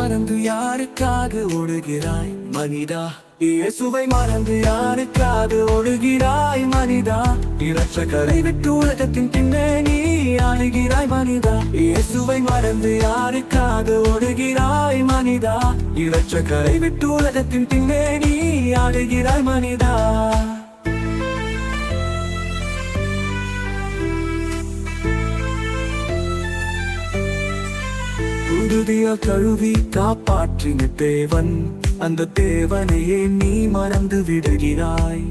மறந்து யாருக்காக ஓடுகிறாய் மனிதா? இயேசுவை மறந்து யாருக்காக ஓடுகிறாய் மனிதா? இரட்சகரை விட்டு உலகத்தின் பின்னே நீ அழுகிறாய் மனிதா. இயேசுவை மறந்து யாருக்காக ஓடுகிறாய் மனிதா? இரட்சகரை விட்டு உலகத்தின் பின்னே நீ அழுகிறாய் மனிதா. உறுதியா கழுவி காப்பாற்றின தேவன், அந்த தேவனையே நீ மறந்து விடுகிறாய்.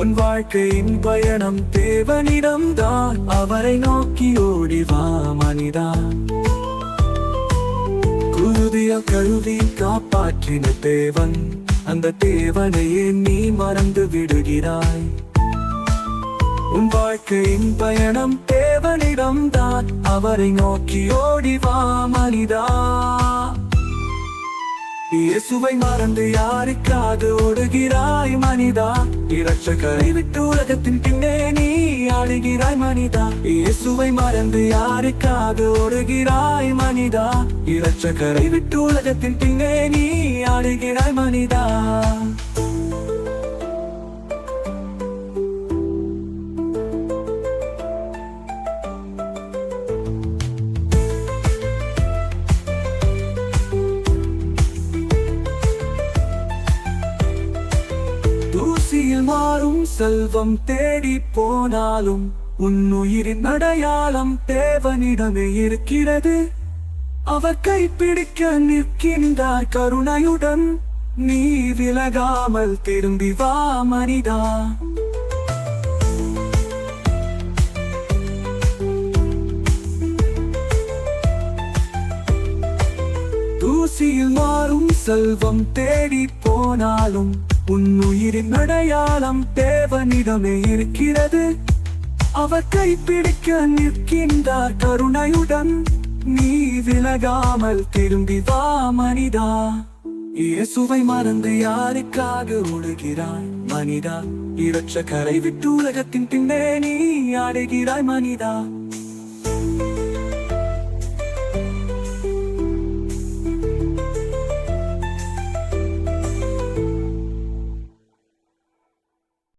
உன் வாழ்க்கையின் பயணம் தேவனிடம்தான், அவரை நோக்கி ஓடிவா மனிதா. உறுதியா கழுவி காப்பாற்றின தேவன், அந்த தேவனையே நீ மறந்து விடுகிறாய். உன் வாழ்க்கையின் பயணம் தேவனிடம்தான், அவரை நோக்கி ஓடிவா மனிதா. இயேசுவை மறந்து யாருக்காக ஓடுகிறாய் மனிதா? இரட்சகரை விட்டு உலகத்தின் பின்னே நீ அழுகிறாய் மனிதா. இயேசுவை மறந்து யாருக்காக ஓடுகிறாய் மனிதா? இரட்சகரை விட்டு உலகத்தின் பின்னே நீ அழுகிறாய் மனிதா. தூசியில் மாறும் செல்வம் தேடி போனாலும் உன் உயிரின் அடையாளம் தேவனிடமே இருக்கிறது. அவர் கைப்பிடிக்க நிற்கின்றார் கருணையுடன், நீ விலகாமல் திரும்பி வா மனிதா. தூசியில் மாறும் செல்வம் தேடி போனாலும் உன் உயிரின் அடையாளம் தேவனிடமே இருக்கிறது. அவர் கைப்பிடிக்க நிற்கின்றார் கருணையுடன், நீ விலகாமல் திரும்பி வா மனிதா. இயேசுவை மறந்து யாருக்காக ஓடுகிறாய் மனிதா? இரட்சகரை விட்டு உலகத்தின் பின்னே நீ அடைகிறாய் மனிதா.